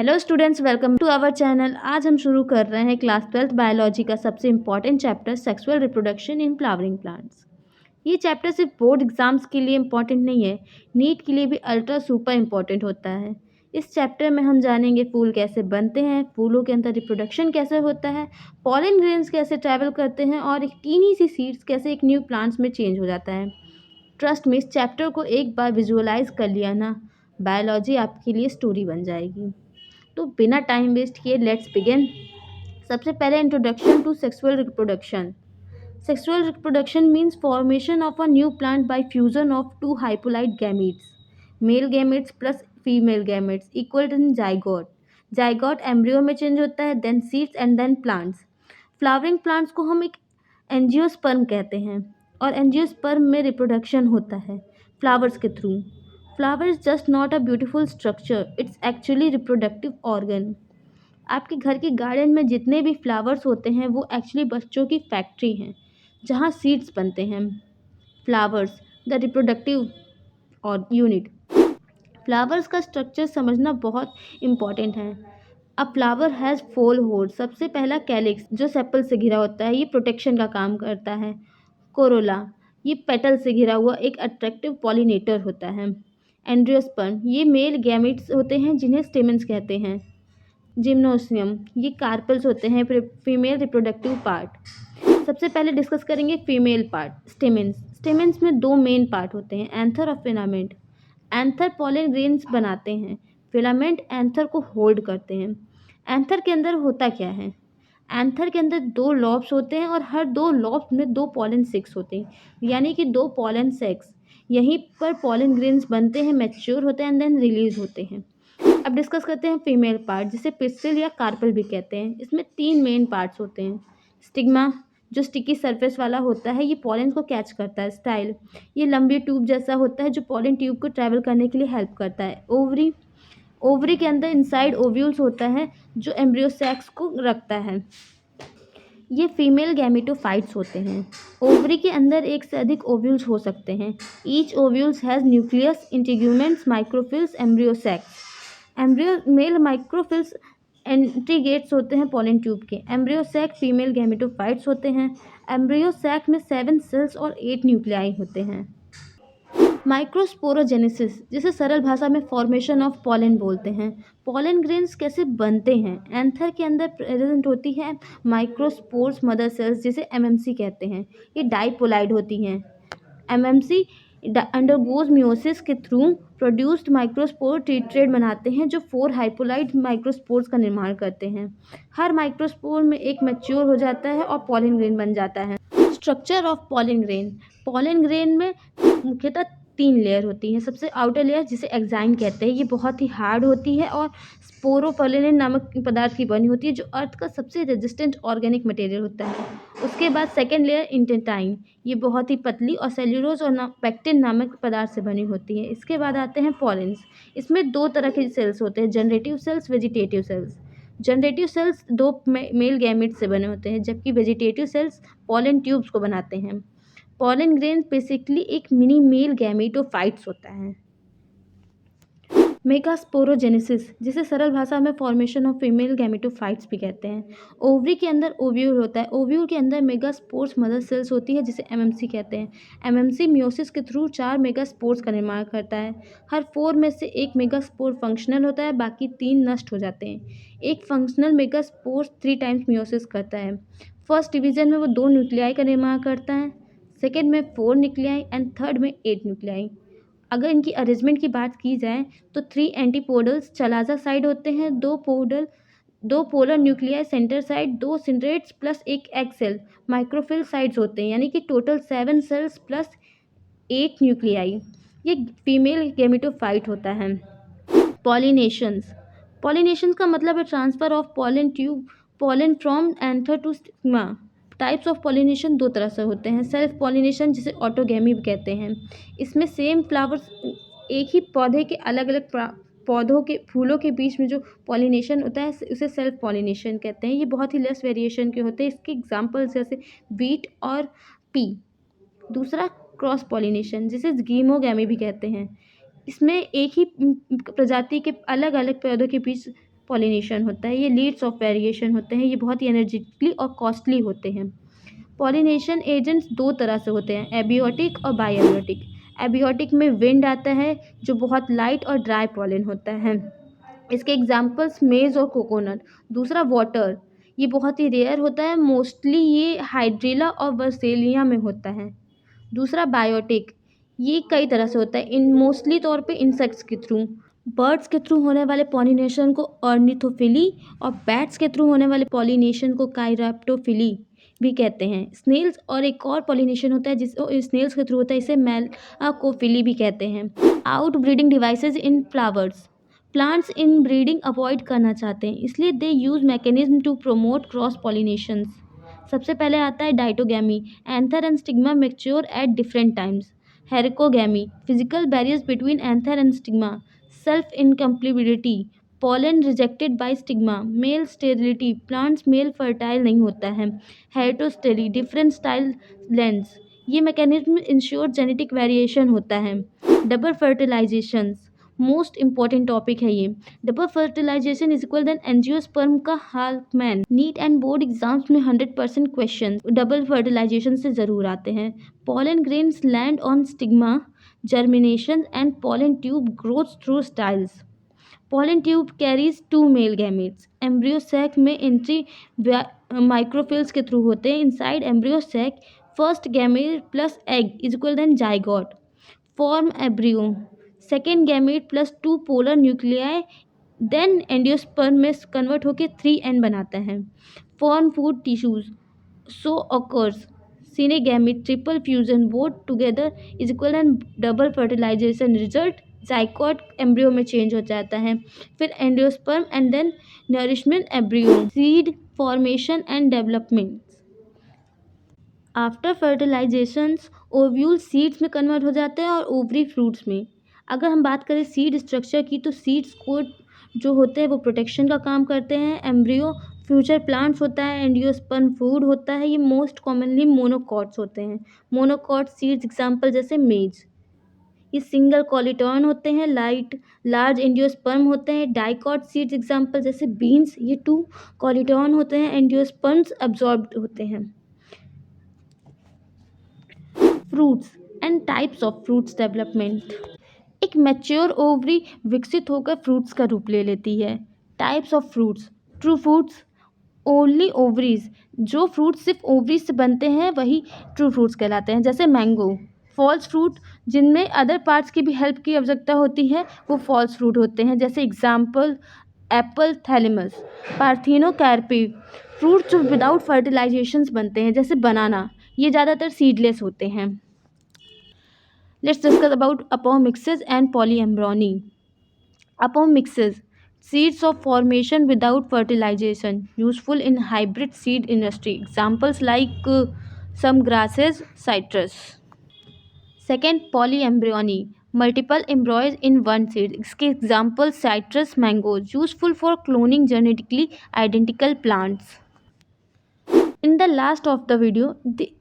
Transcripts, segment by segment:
Hello students, welcome to our channel. आज हम शुरू कर रहे हैं क्लास 12th बायोलॉजी का सबसे important chapter sexual reproduction in flowering plants. ये चैप्टर सिर्फ बोर्ड एग्जाम्स के लिए इम्पॉर्टेंट नहीं है, नीट के लिए भी अल्ट्रा सुपर इम्पॉर्टेंट होता है। इस चैप्टर में हम जानेंगे फूल कैसे बनते हैं, फूलों के अंदर रिप्रोडक्शन कैसे होता है, पॉलन ग्रेन्स कैसे ट्रैवल करते हैं और एक टीनी सी सीड्स कैसे एक न्यू प्लांट्स में चेंज हो जाता है। ट्रस्ट में इस चैप्टर को एक बार विजुअलाइज कर लिया ना, बायोलॉजी आपके लिए स्टोरी बन जाएगी। तो बिना टाइम वेस्ट किए लेट्स बिगिन। सबसे पहले introduction to sexual reproduction. Sexual reproduction means formation of a new plant by fusion of two haploid gametes, male gametes plus female gametes equal to zygote. Zygote embryo में change होता है, then seeds and then plants. Flowering plants को हम एक angiosperm कहते हैं और angiosperm में रिप्रोडक्शन होता है फ्लावर्स के through. Flower is just not a beautiful structure, it's actually reproductive organ. आपके घर के गार्डन में जितने भी फ्लावर्स होते हैं वो एक्चुअली बच्चों की फैक्ट्री हैं जहाँ सीड्स बनते हैं। फ्लावर्स द रिप्रोडक्टिव और यूनिट। फ्लावर्स का स्ट्रक्चर समझना बहुत इम्पॉर्टेंट है। अ फ्लावर हैज़ 4 होल्स। सबसे पहला कैलिक्स जो सेपल से घिरा होता है, ये प्रोटेक्शन का काम करता है। कोरोला, ये पेटल से घिरा हुआ एक अट्रैक्टिव पॉलिनेटर होता है। एंड्रियोस्पर्म, ये मेल गैमेट्स होते हैं जिन्हें स्टेमेंस कहते हैं। जिम्नोसियम, ये कार्पेल्स होते हैं, फीमेल रिप्रोडक्टिव पार्ट। सबसे पहले डिस्कस करेंगे फीमेल पार्ट, स्टेमेंस। स्टेमेंस में 2 मेन पार्ट होते हैं, एंथर और फिलामेंट। एंथर पॉलन ग्रेन्स बनाते हैं, फिलामेंट एंथर को होल्ड करते हैं। एंथर के अंदर होता क्या है? एंथर के अंदर 2 लॉब्स होते हैं और हर 2 लॉब्स में 2 पॉलन सेक्स होते हैं, यानी कि 2 पॉलन सेक्स। यहीं पर पॉलन ग्रेन्स बनते हैं, मैच्योर होते हैं एंड देन रिलीज होते हैं। अब डिस्कस करते हैं फीमेल पार्ट, जिसे पिस्टिल या कार्पल भी कहते हैं। इसमें 3 मेन पार्ट्स होते हैं। स्टिग्मा, जो स्टिकी सरफेस वाला होता है, ये पॉलन को कैच करता है। स्टाइल, ये लंबी ट्यूब जैसा होता है जो पॉलन ट्यूब को ट्रैवल करने के लिए हेल्प करता है। ओवरी, ओवरी के अंदर इनसाइड ओव्यूल्स होता है जो एम्ब्रियो सैक्स को रखता है। ये फीमेल गैमेटोफाइट्स होते हैं। ओवरी के अंदर एक से अधिक ओव्यूल्स हो सकते हैं। Each ovules has nucleus, integuments, micropyles, embryo sacs. Embryo male micropyles entry gates होते हैं पॉलन ट्यूब के। एम्ब्रियो सैक फीमेल गैमेटोफाइट्स होते हैं। एम्ब्रियो सैक में 7 सेल्स और 8 न्यूक्लियाई होते हैं। माइक्रोस्पोरोजेनेसिस, जिसे सरल भाषा में फॉर्मेशन ऑफ पॉलन बोलते हैं। पॉलन ग्रेन्स कैसे बनते हैं? एंथर के अंदर प्रेजेंट होती है माइक्रोस्पोर्स मदर सेल्स, जिसे एमएमसी कहते हैं। ये डाइपोलाइड होती हैं। एमएमसी अंडरगोज मियोसिस के थ्रू प्रोड्यूस्ड माइक्रोस्पोर टीट्रेड बनाते हैं जो 4 हाइपोलाइट माइक्रोस्पोर्स का निर्माण करते हैं। हर माइक्रोस्पोर में एक मैच्योर हो जाता है और पॉलन ग्रेन बन जाता है। Structure of pollen grain. Pollen grain में मुख्यतः 3 लेयर होती हैं। सबसे आउटर लेयर, जिसे एक्साइन कहते हैं, ये बहुत ही हार्ड होती है और स्पोरोपोलिन नामक पदार्थ की बनी होती है जो अर्थ का सबसे रेजिस्टेंट ऑर्गेनिक मटेरियल होता है। उसके बाद सेकेंड लेयर इंटेंटाइन, ये बहुत ही पतली और सेल्यूलोज और पेक्टिन नामक पदार्थ से बनी होती है। इसके बाद आते हैं पॉलेंस। इसमें 2 तरह के सेल्स होते हैं, generative cells, vegetative cells. Generative cells 2 male gamete से बने होते हैं, जबकि वेजिटेटिव सेल्स पॉलन ट्यूब्स को बनाते हैं। पॉलन ग्रेन बेसिकली एक मिनी मेल गैमेटोफाइट्स होता है। मेगास्पोरोजेनेसिस, जिसे सरल भाषा में फॉर्मेशन ऑफ फीमेल गैमेटोफाइट्स भी कहते हैं। ओवरी के अंदर ओव्यूल होता है। ओव्यूल के अंदर मेगास्पोर्स मदर सेल्स होती है, जिसे एमएमसी कहते हैं। एमएमसी मियोसिस के थ्रू 4 मेगास्पोर्स का निर्माण करता है। हर 4 में से एक मेगास्पोर फंक्शनल होता है, बाकी 3 नष्ट हो जाते हैं। एक फंक्शनल मेगास्पोर 3 टाइम्स मियोसिस करता है। फर्स्ट डिवीजन में वो 2 न्यूक्लियाई का निर्माण करता है, सेकेंड में 4 न्यूक्लियाई एंड थर्ड में 8 न्यूक्लियाई। अगर इनकी अरेंजमेंट की बात की जाए तो 3 एंटीपोडल्स चलाजा साइड होते हैं, 2 polar nuclei centre side, 2 synergids plus एक एग सेल माइक्रोफिल साइड्स होते हैं, यानी कि टोटल 7 सेल्स प्लस 8 न्यूक्लियाई। ये फीमेल गैमेटोफाइट होता है। पॉलिनेशंस। पॉलिनेशंस का मतलब है transfer of pollen from anther to stigma. Types of pollination 2 तरह से होते हैं। सेल्फ पॉलिनेशन, जिसे ऑटोगैमी भी कहते हैं। इसमें सेम फ्लावर्स, एक ही पौधे के अलग अलग पौधों के फूलों के बीच में जो पॉलिनेशन होता है उसे सेल्फ पॉलिनेशन कहते हैं। ये बहुत ही लेस वेरिएशन के होते हैं। इसके एग्जांपल्स जैसे बीट और पी। दूसरा क्रॉस पॉलिनेशन, जिसे गीमोगैमी भी कहते हैं। इसमें एक ही प्रजाति के अलग अलग पौधों के बीच पॉलिनेशन होता है, ये लीड्स ऑफ वेरिएशन होते हैं, ये बहुत ही एनर्जेटिकली और कॉस्टली होते हैं। पॉलिनेशन एजेंट्स दो तरह से होते हैं, एबियोटिक और बायबियोटिक। एबियोटिक में विंड आता है जो बहुत लाइट और ड्राई पॉलिन होता है, इसके एग्जाम्पल्स मेज और कोकोनट। दूसरा वाटर, ये बहुत ही रेयर होता है, मोस्टली ये हाइड्रेला और वर्सेलिया में होता है। दूसरा बायोटिक, ये कई तरह से होता है, इन मोस्टली तौर पे इंसेक्ट्स के थ्रू। बर्ड्स के थ्रू होने वाले पॉलिनेशन को ऑर्निथोफिली और बैट्स के थ्रू होने वाले पॉलिनेशन को काइराप्टोफिली भी कहते हैं। स्नेल्स और एक और पॉलिनेशन होता है जिसको स्नेल्स के थ्रू होता है, इसे मेलकोफिली भी कहते हैं। Out breeding devices in flowers, plants inbreeding avoid करना चाहते हैं, इसलिए they use mechanism to promote cross pollinations. सबसे पहले आता है dichogamy, anther and stigma mature at different times. Herkogamy, physical barriers between anther and stigma. Self incompatibility, pollen rejected by stigma. Male sterility, plants male fertile नहीं होता है। Heterostyly, different style lengths, ये mechanism ensure genetic variation होता है। Double fertilisation, most important topic है ये। Double fertilization is equal then angiosperm का हाल्कमैन। नीट एंड बोर्ड एग्जाम्स में 100% क्वेश्चन डबल फर्टिलाइजेशन से ज़रूर आते हैं। Pollen grains land on stigma, germination and pollen tube grows through styles. Pollen tube carries two male gametes. Embryo sac में entry microphylls के through होते हैं. Inside embryo sac, first gamete plus egg is equal than zygote. Form embryo. Second gamete plus two polar nuclei, then angiosperm में convert होकर 3N बनाता है. Form food tissues. So occurs syngamy triple fusion both together is equal and double fertilization result zygote embryo में change हो जाता है. फिर angiosperm and then nourishment embryo. Seed formation and development. After fertilisations ovule seeds में convert हो जाते हैं और ओवरी फ्रूट्स में. अगर हम बात करें सीड स्ट्रक्चर की तो सीड्स को जो होते हैं वो प्रोटेक्शन का काम करते हैं. एम्ब्रियो फ्यूचर प्लांट्स होता है. एंजियोस्पर्म फूड होता है. ये मोस्ट कॉमनली मोनोकॉट्स होते हैं. मोनोकॉट सीड्स एग्जांपल जैसे मेज. ये सिंगल कॉलिटॉन होते हैं. लार्ज एंजियोस्पर्म होते हैं. डाइकॉट सीड्स एग्जांपल जैसे बीन्स. ये 2 कॉलिटॉन होते हैं. एंजियोस्पर्म्स अब्जॉर्ब्ड होते हैं. Fruits and types of fruits development. एक मैच्योर ओवरी विकसित होकर फ्रूट्स का रूप ले लेती है. Types of fruits. True fruits, only ovaries. जो फ्रूट सिर्फ ओवरीज से बनते हैं वही ट्रू फ्रूट्स कहलाते हैं, जैसे मैंगो. फॉल्स फ्रूट, जिनमें अदर पार्ट्स की भी हेल्प की आवश्यकता होती है, वो फॉल्स फ्रूट होते हैं, जैसे example Apple, thalamus. Parthenocarpy, fruit जो विदाउट फर्टिलाइजेशंस बनते हैं, जैसे बनाना. ये ज़्यादातर सीडलेस होते हैं. Let's discuss about apomixis and polyembryony. Apomixis, seeds of formation without fertilization, useful in hybrid seed industry. Examples like some grasses, citrus. Second, polyembryony, multiple embryos in one seed. इसके examples citrus, mangoes, useful for cloning genetically identical plants. In the last of the video,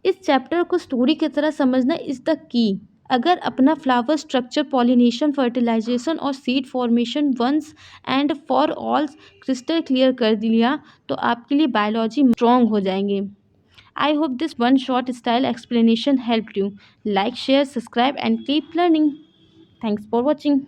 इस chapter को story की तरह समझना is the key. अगर अपना flower structure, pollination, fertilization और seed formation once and for all crystal clear कर दिया तो आपके लिए बायोलॉजी स्ट्रॉन्ग हो जाएंगे. I hope this one short style explanation helped you. Like, share, subscribe and keep learning. Thanks for watching.